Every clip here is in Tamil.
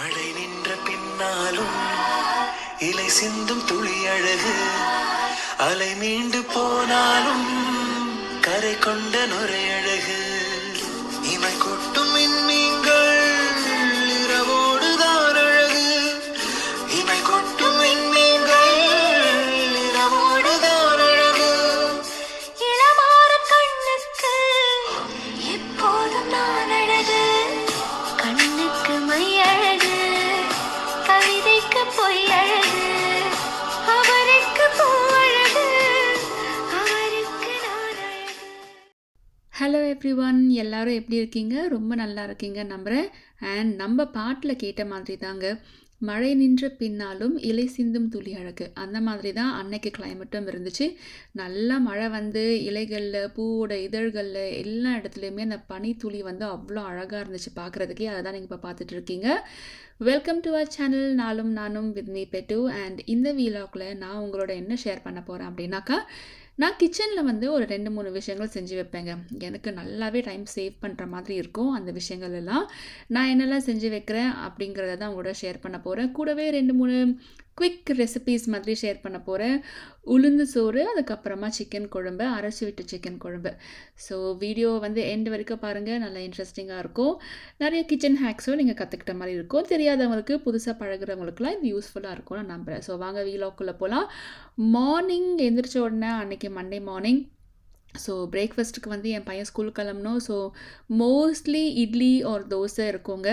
மழை நின்ற பின்னாலும் இலை சிந்தும் துளி அழகு, அலை மீண்டு போனாலும் கரை கொண்ட நுரை அழகு. இமை கொட்டும் விண்மீன்கள் இரவோடுதான் அழகு, இமை கொட்டும் விண்மீன்கள் இரவோடுதான் அழகு. இளமாறும் கண்ணுக்கு எப்போதும் நான் அழகு, கண்ணுக்கு மை அழகு, கவிதைக்கு பொய் அழகு, அவருக்கு பூ அழகு, அவருக்கு நான் அழகு. ஹலோ எவ்ரிவன், எல்லாரும் எப்படி இருக்கீங்க? ரொம்ப நல்லா இருக்கீங்க நம்புகிறேன். அண்ட் நம்ம பாட்டில் கேட்ட மாதிரி தாங்க, மழை நின்ற பின்னாலும் இலை சிந்தும் துளி அழகு. அந்த மாதிரி தான் அன்னைக்கு கிளைமேட்டும் இருந்துச்சு. நல்லா மழை வந்து இலைகளில், பூவோட இதழ்களில் எல்லா இடத்துலையுமே அந்த பனி துளி வந்து அவ்வளோ அழகாக இருந்துச்சு பார்க்குறதுக்கே. அதை தான் நீங்கள் இப்போ பார்த்துட்டு இருக்கீங்க. வெல்கம் டு அவர் சேனல் நாளும் நானும் வித் மீ பெட்டு. அண்ட் இந்த வீலாகில் நான் உங்களோட என்ன ஷேர் பண்ண போகிறேன் அப்படின்னாக்கா, நான் கிச்சனில் வந்து ஒரு 2-3 விஷயங்கள் செஞ்சு வைப்பேங்க. எனக்கு நல்லாவே டைம் சேவ் பண்ணுற மாதிரி இருக்கும் அந்த விஷயங்கள் எல்லாம். நான் என்னெல்லாம் செஞ்சு வைக்கிறேன் அப்படிங்கிறத தான் உங்களோட ஷேர் பண்ண போகிறேன். கூடவே 2-3 குவிக் ரெசிபீஸ் மாதிரி ஷேர் பண்ண போகிறேன். உளுந்து சோறு, அதுக்கப்புறமா சிக்கன் குழம்பு, அரைச்சி விட்டு சிக்கன் குழம்பு. ஸோ வீடியோ வந்து எண்ட் வரைக்கும் பாருங்கள், நல்லா இன்ட்ரெஸ்டிங்காக இருக்கும். நிறைய கிச்சன் ஹேக்ஸும் நீங்கள் கற்றுக்கிட்ட மாதிரி இருக்கும். தெரியாதவங்களுக்கு, புதுசாக பழகுறவங்களுக்குலாம் இது யூஸ்ஃபுல்லாக இருக்கும்னு நான் நம்புகிறேன். ஸோ வாங்க வீலாக்குள்ளே போகலாம். மார்னிங் எந்திரிச்ச உடனே, அன்றைக்கி மண்டே மார்னிங், ஸோ பிரேக்ஃபாஸ்ட்டுக்கு வந்து என் பையன் ஸ்கூல் கிளம்பணும். So mostly idli or dosa இருக்குங்க.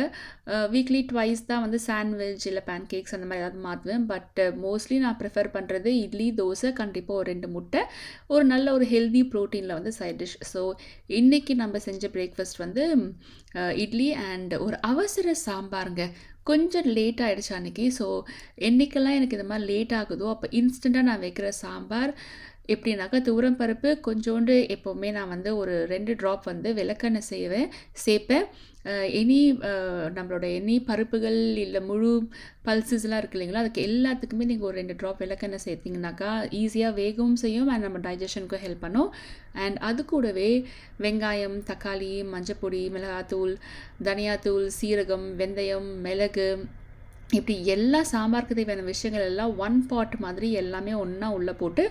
வீக்லி ட்வைஸ் தான் வந்து சாண்ட்விச் இல்லை பேன்கேக்ஸ் அந்த மாதிரி ஏதாவது மாற்றுவேன். பட் மோஸ்ட்லி நான் ப்ரிஃபர் பண்ணுறது இட்லி, தோசை, கண்டிப்பாக ஒரு 2 முட்டை, ஒரு நல்ல ஒரு ஹெல்தி ப்ரோட்டீனில் வந்து சைட் டிஷ். ஸோ இன்றைக்கி நம்ம செஞ்ச பிரேக்ஃபாஸ்ட் வந்து இட்லி அண்ட் ஒரு அவசர சாம்பாருங்க. கொஞ்சம் லேட் ஆகிடுச்சு அன்றைக்கி. ஸோ என்றைக்கெல்லாம் எனக்கு இந்த மாதிரி லேட் ஆகுதோ அப்போ இன்ஸ்டண்ட்டாக நான் வைக்கிற சாம்பார் எப்படின்னாக்கா, துவரம் பருப்பு கொஞ்சோண்டு, எப்போவுமே நான் வந்து ஒரு 2 ட்ராப் வந்து விளக்கெண்ணெய் சேர்ப்பேன். நம்மளோட எனி பருப்புகள் இல்லை முழு பல்சஸ்லாம் இருக்குது இல்லைங்களா, அதுக்கு எல்லாத்துக்குமே நீங்கள் ஒரு 2 ட்ராப் விளக்கெண்ணெய் சேர்த்திங்கனாக்கா ஈஸியாக வேகவும் செய்யும் அண்ட் நம்ம டைஜஷனுக்கும் ஹெல்ப் பண்ணும். அண்ட் அது கூடவே வெங்காயம், தக்காளி, மஞ்சப்பொடி, மிளகாத்தூள், தனியாத்தூள், சீரகம், வெந்தயம், மிளகு, இப்படி எல்லா சாம்பாருக்கு தேவையான விஷயங்கள் எல்லாம் 1 பாட் மாதிரி எல்லாமே ஒன்றா உள்ளே போட்டு,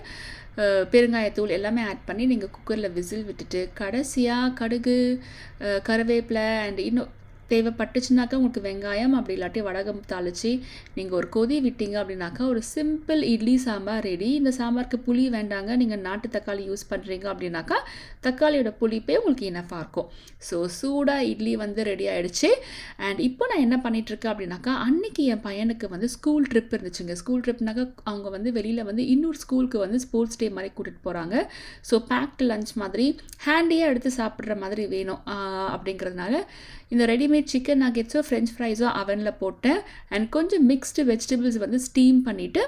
பெருங்காயத்தூள் எல்லாமே ஆட் பண்ணி நீங்கள் குக்கரில் விசில் விட்டுட்டு, கடைசியாக கடுகு, கருவேப்பிலை அண்ட் இன்னும் தேவைப்பட்டுச்சுனாக்கா உங்களுக்கு வெங்காயம், அப்படி இல்லாட்டி வடகம் தாளித்து நீங்கள் ஒரு கொதி விட்டீங்க அப்படின்னாக்கா ஒரு சிம்பிள் இட்லி சாம்பார் ரெடி. இந்த சாம்பாருக்கு புளி வேண்டாங்க. நீங்கள் நாட்டு தக்காளி யூஸ் பண்ணுறீங்க அப்படின்னாக்கா தக்காளியோட புளிப்பே உங்களுக்கு இனஃபாக இருக்கும். ஸோ சூடாக இட்லி வந்து ரெடி ஆகிடுச்சு. அண்ட் இப்போ நான் என்ன பண்ணிகிட்ருக்கேன் அப்படின்னாக்கா, அன்றைக்கி என் பையனுக்கு வந்து ஸ்கூல் ட்ரிப் இருந்துச்சுங்க. ஸ்கூல் ட்ரிப்னாக்கா அவங்க வந்து வெளியில் வந்து இன்னொரு ஸ்கூலுக்கு வந்து ஸ்போர்ட்ஸ் டே மாதிரி கூட்டிகிட்டு போகிறாங்க. ஸோ பேக்டு லஞ்ச் மாதிரி ஹேண்டியாக எடுத்து சாப்பிட்ற மாதிரி வேணும் அப்படிங்கிறதுனால இந்த ரெடிமேட் சிக்கன் நகெட்ஸோ ஃப்ரெஞ்ச் ஃப்ரைஸோ அவனில் போட்டேன். அண்ட் கொஞ்சம் மிக்ஸ்டு வெஜிடபிள்ஸ் வந்து ஸ்டீம் பண்ணிவிட்டு,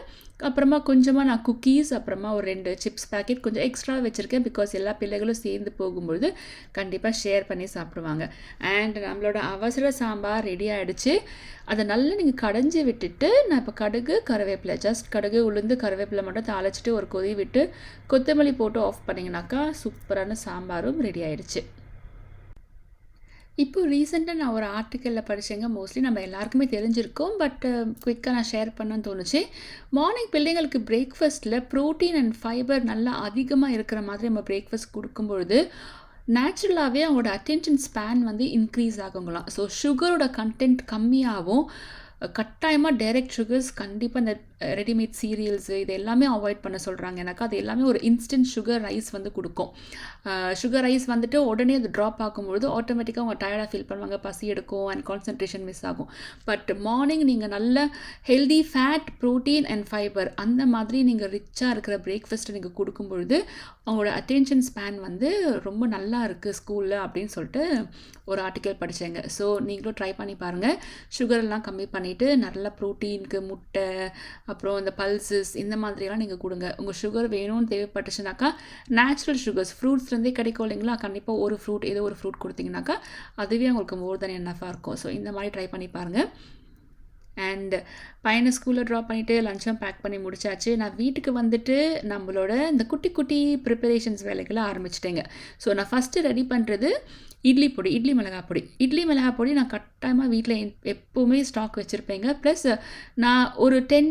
அப்புறமா கொஞ்சமாக நான் குக்கீஸ், அப்புறமா ஒரு 2 சிப்ஸ் பேக்கெட் கொஞ்சம் எக்ஸ்ட்ரா வச்சுருக்கேன். பிகாஸ் எல்லா பிள்ளைகளும் சேர்ந்து போகும்பொழுது கண்டிப்பாக ஷேர் பண்ணி சாப்பிடுவாங்க. அண்ட் நம்மளோட அவசர சாம்பார் ரெடி ஆகிடுச்சு. அதை நல்லா நீங்கள் கடைஞ்சி விட்டுட்டு, நான் இப்போ கடுகு, கருவேப்பிலை, ஜஸ்ட் கடுகு, உளுந்து, கருவேப்பிலை மட்டும் தாளிச்சிட்டு ஒரு கொதி விட்டு கொத்தமல்லி போட்டு ஆஃப் பண்ணிங்கனாக்கா சூப்பரான சாம்பாரும் ரெடி ஆகிடுச்சு. இப்போ ரீசெண்டாக நான் ஒரு ஆர்டிக்கலில் படித்தேங்க. மோஸ்ட்லி நம்ம எல்லாருக்குமே தெரிஞ்சிருக்கோம், பட் குயிக்காக நான் ஷேர் பண்ணணும்னு தோணுச்சு. மார்னிங் பிள்ளைங்களுக்கு பிரேக்ஃபாஸ்ட்டில் ப்ரோட்டீன் அண்ட் ஃபைபர் நல்லா அதிகமாக இருக்கிற மாதிரி நம்ம பிரேக்ஃபாஸ்ட் கொடுக்கும்பொழுது நேச்சுரலாகவே அவங்களோட அட்டென்ஷன் ஸ்பேன் வந்து இன்க்ரீஸ் ஆகுங்களாம். ஸோ சுகரோட கண்டென்ட் கம்மியாகவும், கட்டாயமாக டைரக்ட் சுகர்ஸ் கண்டிப்பாக இந்த ரெடிமேட் சீரியல்ஸு இது எல்லாமே அவாய்ட் பண்ண சொல்கிறாங்க. எனக்கு அது எல்லாமே ஒரு இன்ஸ்டன்ட் சுகர் ரைஸ் வந்து கொடுக்கும். சுகர் ரைஸ் வந்துட்டு உடனே அது ட்ராப் ஆகும்பொழுது ஆட்டோமேட்டிக்காக அவங்க டயர்டாக ஃபீல் பண்ணுவாங்க, பசி எடுக்கும் அண்ட் கான்சன்ட்ரேஷன் மிஸ் ஆகும். பட் மார்னிங் நீங்கள் நல்ல healthy fat, protein and fibre அந்த மாதிரி நீங்கள் ரிச்சாக இருக்கிற பிரேக்ஃபாஸ்ட்டை நீங்கள் கொடுக்கும்பொழுது அவங்களோட அட்டென்ஷன் ஸ்பேன் வந்து ரொம்ப நல்லா இருக்குது ஸ்கூலில் அப்படின்னு சொல்லிட்டு ஒரு ஆர்டிக்கல் படித்தேங்க. ஸோ நீங்களும் ட்ரை பண்ணி பாருங்கள். சுகரெல்லாம் கம்மி பண்ணிவிட்டு நல்ல ப்ரோட்டீனுக்கு முட்டை, அப்புறம் இந்த பல்சஸ் இந்த மாதிரியெல்லாம் நீங்கள் கொடுங்க. உங்கள் சுகர் வேணும்னு தேவைப்பட்டுச்சுனாக்கா நேச்சுரல் சுகர்ஸ் ஃப்ரூட்ஸ்லேருந்தே கிடைக்கும் இல்லைங்களா, கண்டிப்பாக ஒரு ஃப்ரூட், ஏதோ ஒரு ஃப்ரூட் கொடுத்தீங்கன்னாக்கா அதுவே உங்களுக்கு மோர் தென் என்னஃபாக இருக்கும். ஸோ இந்த மாதிரி ட்ரை பண்ணி பாருங்கள். அண்ட் பையனை ஸ்கூலில் ட்ராப் பண்ணிவிட்டு லஞ்சம் பேக் பண்ணி முடிச்சாச்சு. நான் வீட்டுக்கு வந்துட்டு நம்மளோட இந்த குட்டி குட்டி ப்ரிப்பரேஷன்ஸ் வேலைகளை ஆரம்பிச்சிட்டேங்க. ஸோ நான் ஃபஸ்ட்டு ரெடி பண்ணுறது இட்லி மிளகாய் பொடி. இட்லி மிளகாய் பொடி நான் கட்டாயமாக வீட்டில் எப்போவுமே ஸ்டாக் வச்சுருப்பேங்க. ப்ளஸ் நான் ஒரு 10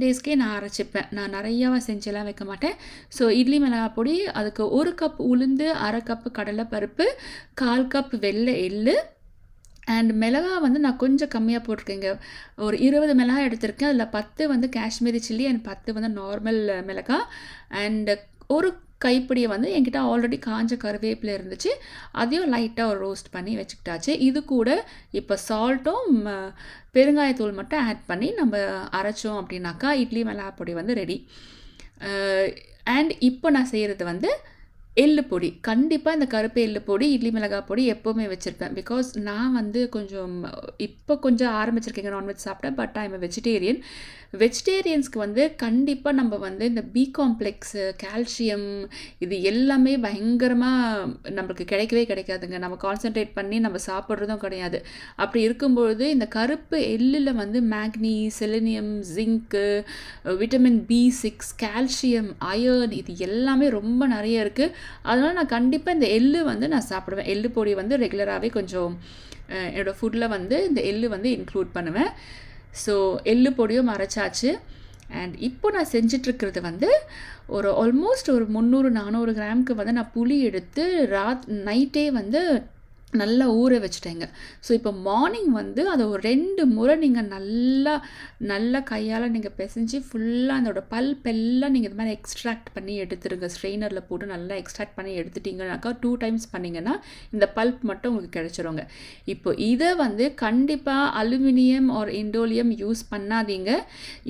டேஸ்க்கே நான் அரைச்சிப்பேன். நான் நிறையாவா செஞ்செல்லாம் வைக்க மாட்டேன். ஸோ இட்லி மிளகாய் பொடி, அதுக்கு 1 கப் உளுந்து, 1/2 கப்பு கடலைப்பருப்பு, 1/4 கப் வெள்ளை எள்ளு அண்ட் மிளகா வந்து நான் கொஞ்சம் கம்மியாக போட்டிருக்கேங்க. ஒரு 20 மிளகாய் எடுத்திருக்கேன். அதில் 10 வந்து காஷ்மீரி சில்லி அண்ட் 10 வந்து நார்மல் மிளகா. அண்ட் ஒரு கைப்பிடியை வந்து என்கிட்ட ஆல்ரெடி காஞ்ச கருவேப்பிலை இருந்துச்சு. அதையும் லைட்டாக ஒரு ரோஸ்ட் பண்ணி வச்சுக்கிட்டாச்சு. இது கூட இப்போ சால்ட்டும் பெருங்காயத்தூள் மட்டும் ஆட் பண்ணி நம்ம அரைச்சோம் அப்படின்னாக்கா இட்லி மிளகாய் பொடி வந்து ரெடி. அண்ட் இப்போ நான் செய்கிறது வந்து எள்ளு பொடி. கண்டிப்பாக இந்த கருப்பு எள்ளு பொடி, இட்லி மிளகாய் பொடி எப்போவுமே வச்சுருப்பேன். பிகாஸ் நான் வந்து இப்போ கொஞ்சம் ஆரம்பிச்சிருக்கேங்க நான்வெஜ் சாப்பிட. But I am vegetarian. வெஜிடேரியன்ஸ்க்கு வந்து கண்டிப்பாக நம்ம வந்து இந்த பி காம்ப்ளெக்ஸு, கால்சியம் இது எல்லாமே பயங்கரமாக நம்மளுக்கு கிடைக்கவே கிடைக்காதுங்க. நம்ம கான்சென்ட்ரேட் பண்ணி நம்ம சாப்பிட்றதும் கிடையாது. அப்படி இருக்கும்பொழுது இந்த கருப்பு எள்ளில் வந்து மேக்னி, selenium, zinc, vitamin B6, calcium, iron இது எல்லாமே ரொம்ப நிறைய இருக்குது. அதனால் நான் கண்டிப்பாக இந்த எள்ளு வந்து நான் சாப்பிடுவேன். எள்ளு பொடி வந்து ரெகுலராகவே கொஞ்சம் என்னோடய ஃபுட்டில் வந்து இந்த எள்ளு வந்து இன்க்ளூட் பண்ணுவேன். ஸோ எள்ளு பொடியும் அரைச்சாச்சு. அண்ட் இப்போ நான் செஞ்சிட்ருக்கிறது வந்து ஆல்மோஸ்ட் ஒரு 300-400 கிராமுக்கு வந்து நான் புளி எடுத்து நைட்டே வந்து நல்லா ஊற வச்சுட்டேங்க. ஸோ இப்போ மார்னிங் வந்து அதை ஒரு 2 முறை நீங்கள் நல்லா கையால் நீங்கள் பிசைஞ்சு ஃபுல்லாக அதோட பல்பெல்லாம் நீங்கள் இது மாதிரி எக்ஸ்ட்ராக்ட் பண்ணி எடுத்துருங்க. ஸ்ட்ரெயினரில் போட்டு நல்லா எக்ஸ்ட்ராக்ட் பண்ணி எடுத்துட்டிங்கனாக்கா 2 டைம்ஸ் பண்ணிங்கன்னா இந்த பல்ப் மட்டும் உங்களுக்கு கிடைச்சிருங்க. இப்போ இதை வந்து கண்டிப்பாக அலுமினியம் ஆர் இண்டோலியம் யூஸ் பண்ணாதீங்க.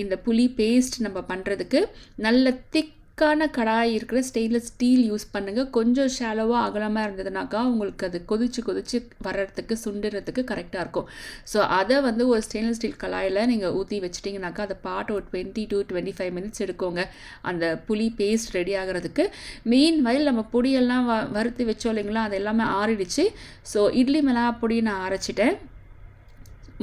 இந்த புளி பேஸ்ட் நம்ம பண்ணுறதுக்கு நல்ல திக்கான கடாய் இருக்கிற ஸ்டெயின்லெஸ் ஸ்டீல் யூஸ் பண்ணுங்கள். கொஞ்சம் ஷாலோவாக அகலமாக இருந்ததுனாக்கா உங்களுக்கு அது கொதிச்சு வர்றதுக்கு சுண்டுறதுக்கு கரெக்டாக இருக்கும். ஸோ அதை வந்து ஒரு ஸ்டெயின்லெஸ் ஸ்டீல் கடாயில் நீங்கள் ஊற்றி வச்சிட்டிங்கனாக்கா அதை பாட்டு ஒரு 20 to 25 மினிட்ஸ் எடுக்குங்க அந்த புளி பேஸ்ட் ரெடி ஆகிறதுக்கு. மெயின் வயல் நம்ம பொடியெல்லாம் வறுத்து வச்சோம் இல்லைங்களா, அது எல்லாமே ஆறிடுச்சு. ஸோ இட்லி மிளகாய் பொடி நான் அரைச்சிட்டேன்.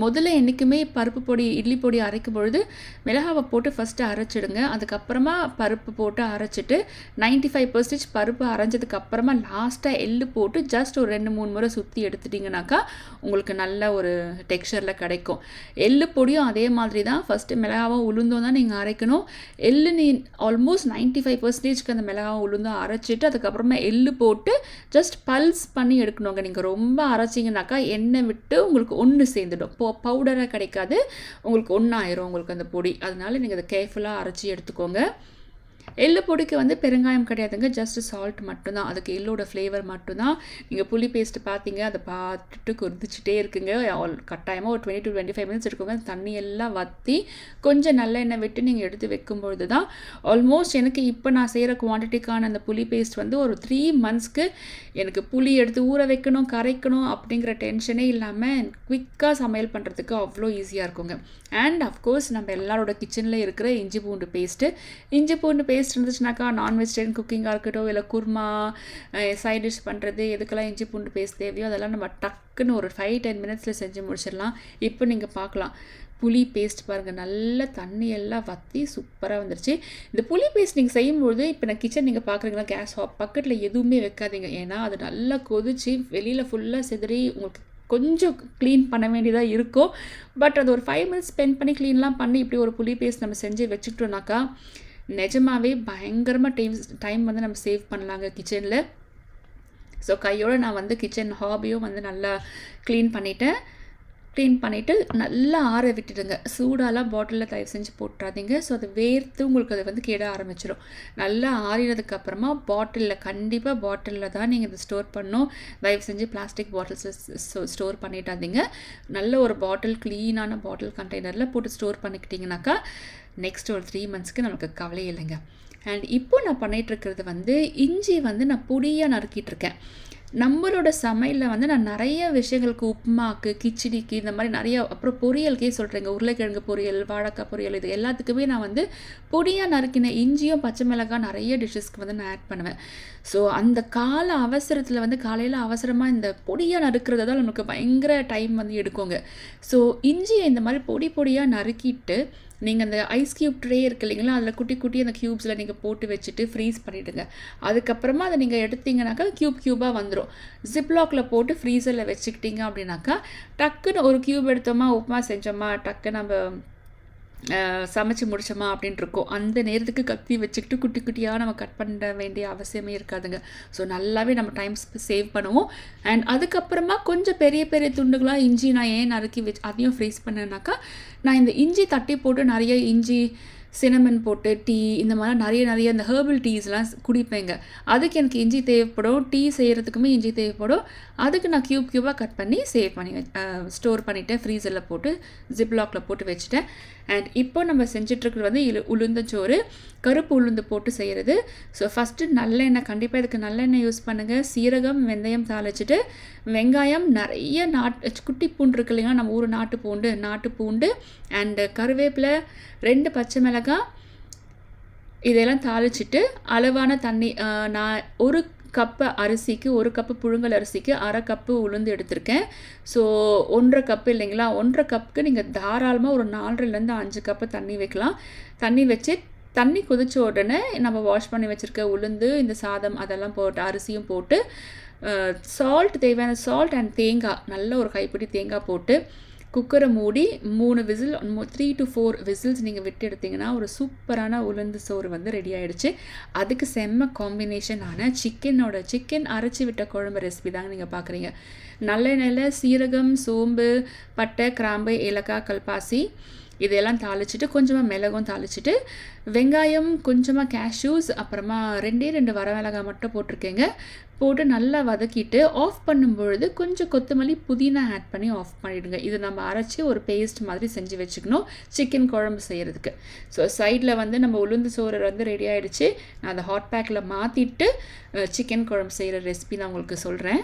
முதல்ல என்றைக்குமே பருப்பு பொடி, இட்லி பொடி அரைக்கும் பொழுது மிளகாவை போட்டு ஃபஸ்ட்டு அரைச்சிடுங்க. அதுக்கப்புறமா பருப்பு போட்டு அரைச்சிட்டு 95% பருப்பு அரைஞ்சதுக்கப்புறமா லாஸ்ட்டாக எள்ளு போட்டு ஜஸ்ட் ஒரு 2-3 முறை சுற்றி எடுத்துட்டிங்கனாக்கா உங்களுக்கு நல்ல ஒரு டெக்ஸ்சரில் கிடைக்கும். எள்ளு பொடியும் அதே மாதிரி தான். ஃபஸ்ட்டு மிளகாவும் உளுந்தும் தான் நீங்கள் அரைக்கணும். எள்ளு ஆல்மோஸ்ட் 95%க்கு அந்த மிளகாவும் உளுந்தும் அரைச்சிட்டு அதுக்கப்புறமா எள்ளு போட்டு ஜஸ்ட் பல்ஸ் பண்ணி எடுக்கணுங்க. நீங்கள் ரொம்ப அரைச்சிங்கனாக்கா எண்ணெய் விட்டு உங்களுக்கு ஒன்று சேர்ந்துடும். பவுடராக கிடைக்காது, உங்களுக்கு ஒன்றாயிரும் உங்களுக்கு அந்த பொடி. அதனால நீங்கள் அதை கேர்ஃபுல்லாக அரைச்சி எடுத்துக்கோங்க. எள்ளு பொடிக்கு வந்து பெருங்காயம் கிடையாதுங்க, ஜஸ்ட் சால்ட் மட்டும்தான். அதுக்கு எள்ளோட ஃப்ளேவர் மட்டும்தான். நீங்கள் புளி பேஸ்ட்டு பார்த்தீங்க, அதை பார்த்துட்டு கொதிச்சுட்டே இருக்குங்க. கட்டாயமாக ஒரு 20 to 25 மினிட்ஸ் எடுக்குங்க. தண்ணி எல்லாம் வற்றி கொஞ்சம் நல்லெண்ணெய் விட்டு நீங்கள் எடுத்து வைக்கும்பொழுது தான் ஆல்மோஸ்ட் எனக்கு இப்போ நான் செய்கிற குவான்டிட்டிக்கான அந்த புளி பேஸ்ட் வந்து ஒரு 3 மந்த்ஸ்க்கு எனக்கு புளி எடுத்து ஊற வைக்கணும், கரைக்கணும் அப்படிங்கிற டென்ஷனே இல்லாமல் குவிக்காக சமையல் பண்ணுறதுக்கு அவ்வளோ ஈஸியாக இருக்குங்க. அண்ட் அஃப்கோர்ஸ் நம்ம எல்லாரோட கிச்சனில் இருக்கிற இஞ்சி பூண்டு பேஸ்ட் இருந்துச்சுனாக்கா நான் வெஜிடேரியன் குக்கிங்காக இருக்கட்டும், இல்லை குருமா சைட் டிஷ் பண்ணுறது எதுக்கெல்லாம் இஞ்சி பூண்டு பேஸ்ட் தேவையோ அதெல்லாம் நம்ம டக்குன்னு ஒரு 5-10 மினிட்ஸில் செஞ்சு முடிச்சிடலாம். இப்போ நீங்கள் பார்க்கலாம் புளி பேஸ்ட் பாருங்கள், நல்ல தண்ணி எல்லாம் வற்றி சூப்பராக வந்துருச்சு. இந்த புளி பேஸ்ட் நீங்கள் செய்யும்பொழுது இப்போ நான் கிச்சன் நீங்கள் பார்க்குறீங்களா, கேஸ் பக்கெட்டில் எதுவுமே வைக்காதீங்க. ஏன்னா அது நல்லா கொதிச்சு வெளியில் ஃபுல்லாக சிதறி உங்களுக்கு கொஞ்சம் க்ளீன் பண்ண வேண்டியதாக இருக்கும். பட் அது ஒரு 5 மினிட்ஸ் ஸ்பெண்ட் பண்ணி க்ளீன்லாம் பண்ணி இப்படி ஒரு புளி பேஸ்ட் நம்ம செஞ்சு வச்சுக்கிட்டோம்னாக்கா நிஜமாகவே பயங்கரமாக டைம் வந்து நம்ம சேவ் பண்ணலாங்க கிச்சனில். ஸோ கையோடு நான் வந்து கிச்சன் ஹாபியும் வந்து நல்லா க்ளீன் பண்ணிவிட்டு நல்லா ஆற விட்டுடுங்க. சூடாலாம் பாட்டிலில் தயவு செஞ்சு போட்டுறாதீங்க. ஸோ அது வேர்த்து உங்களுக்கு அது வந்து கெட ஆரம்பிச்சிடும். நல்லா ஆறினதுக்கப்புறமா கண்டிப்பாக பாட்டிலில் தான் நீங்கள் இதை ஸ்டோர் பண்ணணும். தயவு செஞ்சு பிளாஸ்டிக் பாட்டில்ஸை ஸ்டோர் பண்ணிட்டாதீங்க. நல்ல ஒரு க்ளீனான பாட்டில் கண்டெய்னரில் போட்டு ஸ்டோர் பண்ணிக்கிட்டிங்கனாக்கா நெக்ஸ்ட் ஒரு 3 மந்த்ஸ்க்கு நமக்கு கவலை இல்லைங்க. அண்ட் இப்போ நான் பண்ணிகிட்ருக்கிறது வந்து இஞ்சி வந்து நான் பொடியாக நறுக்கிட்டுருக்கேன். நம்மளோட சமையலில் வந்து நான் நிறைய விஷயங்களுக்கு உப்புமாக்கு, கிச்சடிக்கு இந்த மாதிரி நிறைய, அப்புறம் பொரியலுக்கே சொல்கிறேங்க, உருளைக்கிழங்கு பொரியல், வாழைக்காய் பொரியல், இது எல்லாத்துக்குமே நான் வந்து பொடியாக நறுக்கின இஞ்சியும் பச்சை மிளகாய் நிறைய டிஷ்ஷஸ்க்கு வந்து நான் ஆட் பண்ணுவேன். ஸோ அந்த அவசரத்தில் வந்து காலையில் அவசரமாக இந்த பொடியாக நறுக்கிறது தான் நமக்கு பயங்கர டைம் வந்து எடுக்குங்க. ஸோ இஞ்சியை இந்த மாதிரி பொடியாக நறுக்கிட்டு நீங்கள் அந்த ஐஸ் க்யூப் ட்ரே இருக்கு இல்லைங்களா, அதில் குட்டி குட்டி அந்த க்யூப்ஸில் நீங்கள் போட்டு வச்சுட்டு ஃப்ரீஸ் பண்ணிவிடுங்க. அதுக்கப்புறமா அதை நீங்கள் எடுத்தீங்கன்னாக்கா க்யூபாக வந்துடும். ஜிப்லாக்கில் போட்டு ஃப்ரீசரில் வச்சுக்கிட்டீங்க அப்படின்னாக்கா டக்குன்னு ஒரு க்யூப் எடுத்தோமா, உப்புமா செஞ்சோமா, டக்கு நம்ம சமைச்சு முடிச்சோமா அப்படின்ட்டு இருக்கும். அந்த நேரத்துக்கு கத்தி வச்சுக்கிட்டு குட்டி குட்டியாக நம்ம கட் பண்ண வேண்டிய அவசியமே இருக்காதுங்க. ஸோ நல்லாவே நம்ம டைம் சேவ் பண்ணுவோம். அண்ட் அதுக்கப்புறமா கொஞ்சம் பெரிய பெரிய துண்டுகளாக இஞ்சி நான் ஏன் நறுக்கி வச்சு அதையும் ஃப்ரீஸ் பண்ணேன்னாக்கா, நான் இந்த இஞ்சி தட்டி போட்டு நிறைய இஞ்சி சினமன் போட்டு டீ இந்த மாதிரி நிறைய இந்த ஹெர்பல் டீஸ்லாம் குடிப்பேங்க. அதுக்கு எனக்கு இஞ்சி தேவைப்படும். டீ செய்கிறதுக்குமே இஞ்சி தேவைப்படும். அதுக்கு நான் க்யூபாக கட் பண்ணி சேவ் பண்ணி ஸ்டோர் பண்ணிவிட்டேன். ஃப்ரீசரில் போட்டு ஜிப்லாக்கில் போட்டு வச்சுட்டேன். அண்ட் இப்போ நம்ம செஞ்சிட்ருக்கிறது வந்து உளுந்தஞ்சோறு, கருப்பு உளுந்து போட்டு செய்கிறது. ஸோ ஃபஸ்ட்டு நல்லெண்ணெய், கண்டிப்பாக இதுக்கு நல்லெண்ணெய் யூஸ் பண்ணுங்கள். சீரகம், வெந்தயம் தாளிச்சிட்டு, வெங்காயம், நிறைய குட்டி பூண்டு இருக்கு இல்லைங்களா, நம்ம ஊர் நாட்டு பூண்டு அண்டு கருவேப்பிலை, 2 பச்சை மிளகாய், இதெல்லாம் தாளிச்சிட்டு அளவான தண்ணி, நான் 1 கப்பு அரிசிக்கு 1 கப்பு புழுங்கல் அரிசிக்கு 1/2 கப்பு உளுந்து எடுத்திருக்கேன். ஸோ 1/2 கப்பு இல்லைங்களா, 1/2 கப்புக்கு நீங்கள் தாராளமாக ஒரு 4லேருந்து 5 கப்பு தண்ணி வைக்கலாம். தண்ணி வச்சு தண்ணி கொதிச்ச உடனே நம்ம வாஷ் பண்ணி வச்சுருக்க உளுந்து, இந்த சாதம் அதெல்லாம் போட்டு அரிசியும் போட்டு சால்ட், தேவையான சால்ட் அண்ட் தேங்காய், நல்ல ஒரு கைப்பிடி தேங்காய் போட்டு குக்கரை மூடி 3 விசில் 3 to 4 விசில்ஸ் நீங்கள் விட்டு எடுத்திங்கன்னா ஒரு சூப்பரான உளுந்து சோறு வந்து ரெடி ஆகிடுச்சு. அதுக்கு செம்ம காம்பினேஷனான சிக்கன் அரைச்சி விட்ட குழம்பு ரெசிபி தாங்க நீங்கள் பார்க்குறீங்க. நல்லெண்ணெயில் சீரகம், சோம்பு, பட்டை, கிராம்பு, ஏலக்காய், கல்பாசி இதெல்லாம் தாளிச்சிட்டு, கொஞ்சமாக மிளகும் தாளிச்சிட்டு, வெங்காயம், கொஞ்சமாக கேஷ்யூஸ், அப்புறமா 2 வரமிளகாய் மட்டும் போட்டிருக்கேங்க. போட்டு நல்லா வதக்கிட்டு ஆஃப் பண்ணும்பொழுது கொஞ்சம் கொத்தமல்லி, புதினா ஆட் பண்ணி ஆஃப் பண்ணிவிடுங்க. இது நம்ம அரைச்சி ஒரு பேஸ்ட் மாதிரி செஞ்சு வச்சுக்கணும் சிக்கன் குழம்பு செய்கிறதுக்கு. ஸோ சைடில் வந்து நம்ம உளுந்து சோறு வந்து ரெடி ஆகிடுச்சு. நான் அதை ஹாட் பேக்கில் மாற்றிட்டு சிக்கன் குழம்பு செய்கிற ரெசிபி நான் உங்களுக்கு சொல்கிறேன்.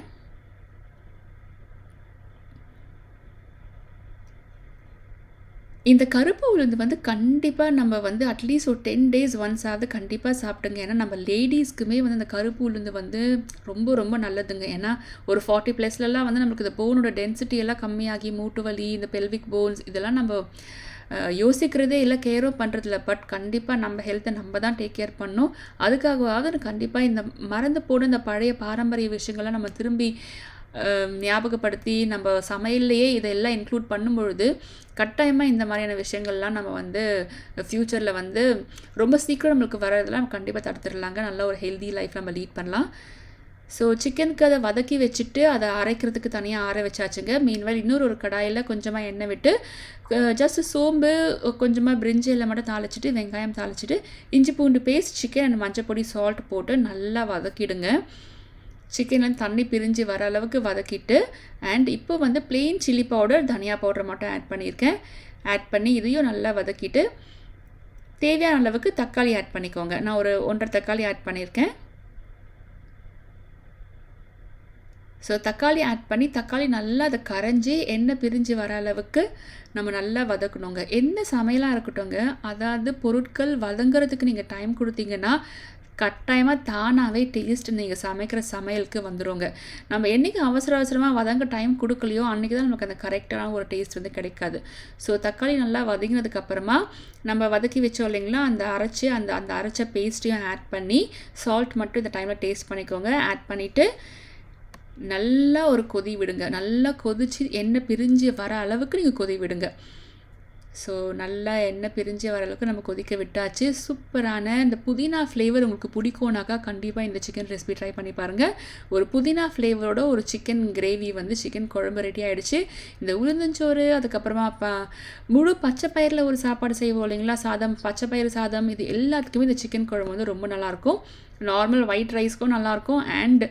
இந்த கருப்பு உளுந்து வந்து கண்டிப்பாக நம்ம வந்து அட்லீஸ்ட் ஒரு 10 days ஒன்ஸாவது கண்டிப்பாக சாப்பிடுங்க. ஏன்னா நம்ம லேடிஸ்க்குமே வந்து அந்த கருப்பு உளுந்து வந்து ரொம்ப ரொம்ப நல்லதுங்க. ஏன்னா ஒரு 40+லாம் வந்து நம்மளுக்கு இந்த போனோட டென்சிட்டி எல்லாம் கம்மியாகி மூட்டு வலி, இந்த பெல்விக் போன்ஸ் இதெல்லாம் நம்ம யோசிக்கிறதே இல்லை, கேரும் பண்ணுறதில்ல. பட் கண்டிப்பாக நம்ம ஹெல்த்தை நம்ம தான் டேக் கேர் பண்ணணும். அதுக்காகவாவது கண்டிப்பாக இந்த மறந்து போன இந்த பழைய பாரம்பரிய விஷயங்கள்லாம் நம்ம திரும்பி ஞாபகப்படுத்தி நம்ம சமையல்லையே இதெல்லாம் இன்க்ளூட் பண்ணும்பொழுது கட்டாயமாக இந்த மாதிரியான விஷயங்கள்லாம் நம்ம வந்து ஃப்யூச்சரில் வந்து ரொம்ப சீக்கிரம் நம்மளுக்கு வரதெல்லாம் கண்டிப்பாக தடுத்துடலாங்க. நல்ல ஒரு ஹெல்தி லைஃப் நம்ம லீட் பண்ணலாம். ஸோ சிக்கனுக்கு அதை வதக்கி வச்சுட்டு அதை அரைக்கிறதுக்கு தனியாக ஆற வச்சாச்சுங்க. மீன்வேல் இன்னொரு கடாயில் கொஞ்சமாக எண்ணெய் விட்டு ஜஸ்ட் சோம்பு, கொஞ்சமாக பிரிஞ்சி எல்லாம் மட்டும் தாளிச்சிட்டு, வெங்காயம் தாளிச்சிட்டு, இஞ்சி பூண்டு பேஸ்ட், சிக்கன் அண்ட் மஞ்சள் பொடி, சால்ட் போட்டு நல்லா வதக்கிடுங்க. சிக்கன்லேருந்து தண்ணி பிரிஞ்சு வர அளவுக்கு வதக்கிட்டு, அண்ட் இப்போ வந்து பிளெயின் சில்லி பவுடர், தனியா பவுடர் மட்டும் ஆட் பண்ணியிருக்கேன். ஆட் பண்ணி இதையும் நல்லா வதக்கிட்டு தேவையான அளவுக்கு தக்காளி ஆட் பண்ணிக்கோங்க. நான் ஒரு 1.5 தக்காளி ஆட் பண்ணியிருக்கேன். ஸோ தக்காளி ஆட் பண்ணி தக்காளி நல்லா அதை கரைஞ்சி எண்ணெய் பிரிஞ்சு வர அளவுக்கு நம்ம நல்லா வதக்கணுங்க. என்ன சமையலாக இருக்கட்டும்ங்க, அதாவது பொருட்கள் வதங்கிறதுக்கு நீங்கள் டைம் கொடுத்தீங்கன்னா கட்டாயமாக தானாகவே டேஸ்ட் நீங்கள் சமைக்கிற சமையலுக்கு வந்துடுங்க. நம்ம என்றைக்கு அவசரமாக வதங்க டைம் கொடுக்கலையோ அன்றைக்கி தான் நமக்கு அந்த கரெக்டான ஒரு டேஸ்ட் வந்து கிடைக்காது. ஸோ தக்காளி நல்லா வதங்கினதுக்கப்புறமா நம்ம வதக்கி வச்சோம் இல்லைங்களா, அந்த அரைச்ச பேஸ்ட்டையும் ஆட் பண்ணி சால்ட் மட்டும் இந்த டைமில் டேஸ்ட் பண்ணிக்கோங்க. ஆட் பண்ணிவிட்டு நல்லா ஒரு கொதி விடுங்க. நல்லா கொதித்து எண்ணெய் பிரிஞ்சு வர அளவுக்கு நீங்கள் கொதி விடுங்க. ஸோ நல்லா எண்ணெய் பிரிஞ்சு வர அளவுக்கு நம்ம கொதிக்க விட்டாச்சு. சூப்பரான இந்த புதினா ஃப்ளேவர் உங்களுக்கு பிடிக்கும்னாக்கா கண்டிப்பாக இந்த சிக்கன் ரெசிபி ட்ரை பண்ணி பாருங்கள். ஒரு புதினா ஃப்ளேவரோட ஒரு சிக்கன் கிரேவி வந்து சிக்கன் குழம்பு ரெடி ஆகிடுச்சு. இந்த உளுந்தஞ்சோறு, அதுக்கப்புறமா முழு பச்சை பயிரில் ஒரு சாப்பாடு செய்வோம் இல்லைங்களா, சாதம், பச்சை பயிறு சாதம், இது எல்லாத்துக்குமே இந்த சிக்கன் குழம்பு வந்து ரொம்ப நல்லாயிருக்கும். நார்மல் ஒயிட் ரைஸ்க்கும் நல்லாயிருக்கும். அண்ட்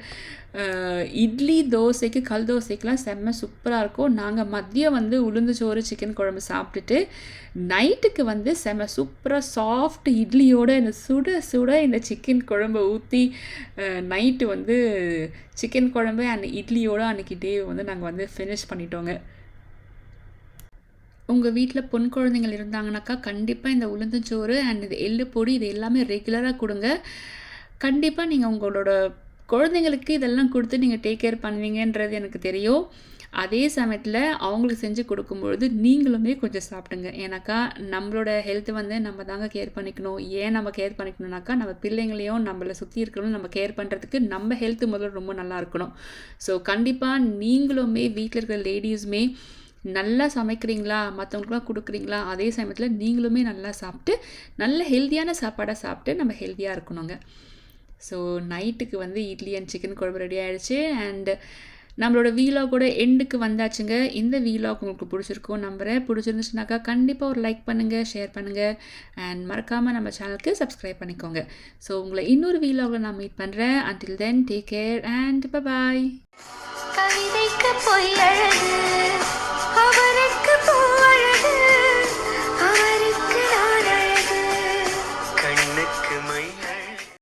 இட்லி, தோசைக்கு, கல் தோசைக்கெலாம் செம்ம சூப்பராக இருக்கும். நாங்கள் மதியம் வந்து உளுந்தச்சோறு சிக்கன் குழம்பு சாப்பிட்டுட்டு நைட்டுக்கு வந்து செம்ம சூப்பராக சாஃப்ட் இட்லியோட இந்த சுட இந்த சிக்கன் குழம்பை ஊற்றி நைட்டு வந்து சிக்கன் குழம்பு அண்ட் இட்லியோடு அன்றைக்கி டே வந்து நாங்கள் வந்து ஃபினிஷ் பண்ணிட்டோங்க. உங்கள் வீட்டில் பொன் குழந்தைங்கள் இருந்தாங்கனாக்கா கண்டிப்பாக இந்த உளுந்தச்சோறு அண்ட் இது எள்ளு பொடி இது எல்லாமே ரெகுலராக கொடுங்க. கண்டிப்பாக நீங்கள் உங்களோட குழந்தைங்களுக்கு இதெல்லாம் கொடுத்து நீங்கள் டேக் கேர் பண்ணுவீங்கன்றது எனக்கு தெரியும். அதே சமயத்தில் அவங்களுக்கு செஞ்சு கொடுக்கும்பொழுது நீங்களுமே கொஞ்சம் சாப்பிடுங்க. ஏன்னாக்கா நம்மளோட ஹெல்த் வந்து நம்ம தாங்க கேர் பண்ணிக்கணும். ஏன் நம்ம கேர் பண்ணிக்கணும்னாக்கா நம்ம பிள்ளைங்களையும் நம்மளை சுற்றி இருக்கிறவங்களும் நம்ம கேர் பண்ணுறதுக்கு நம்ம ஹெல்த் முதல்ல ரொம்ப நல்லா இருக்கணும். ஸோ கண்டிப்பாக நீங்களுமே வீட்டில் இருக்கிற லேடிஸுமே நல்லா சமைக்கிறீங்களா, மற்றவங்களுக்குலாம் கொடுக்குறீங்களா, அதே சமயத்தில் நீங்களுமே நல்லா சாப்பிட்டு நல்ல ஹெல்த்தியான சாப்பாடாக சாப்பிட்டு நம்ம ஹெல்த்தியாக இருக்கணுங்க. ஸோ நைட்டுக்கு வந்து இட்லி அண்ட் சிக்கன் குழம்பு ரெடி ஆகிடுச்சு. அண்ட் நம்மளோட வீலாகோட எண்டுக்கு வந்தாச்சுங்க. இந்த வீலாக் உங்களுக்கு பிடிச்சிருக்கும் நம்புகிறேன். பிடிச்சிருந்துச்சுனாக்கா கண்டிப்பாக ஒரு லைக் பண்ணுங்கள், ஷேர் பண்ணுங்கள் அண்ட் மறக்காமல் நம்ம சேனலுக்கு சப்ஸ்கிரைப் பண்ணிக்கோங்க. ஸோ உங்களை இன்னொரு வீலாகில் நான் மீட் பண்ணுறேன். Until then take care and bye. கவிதைக்கு பொய்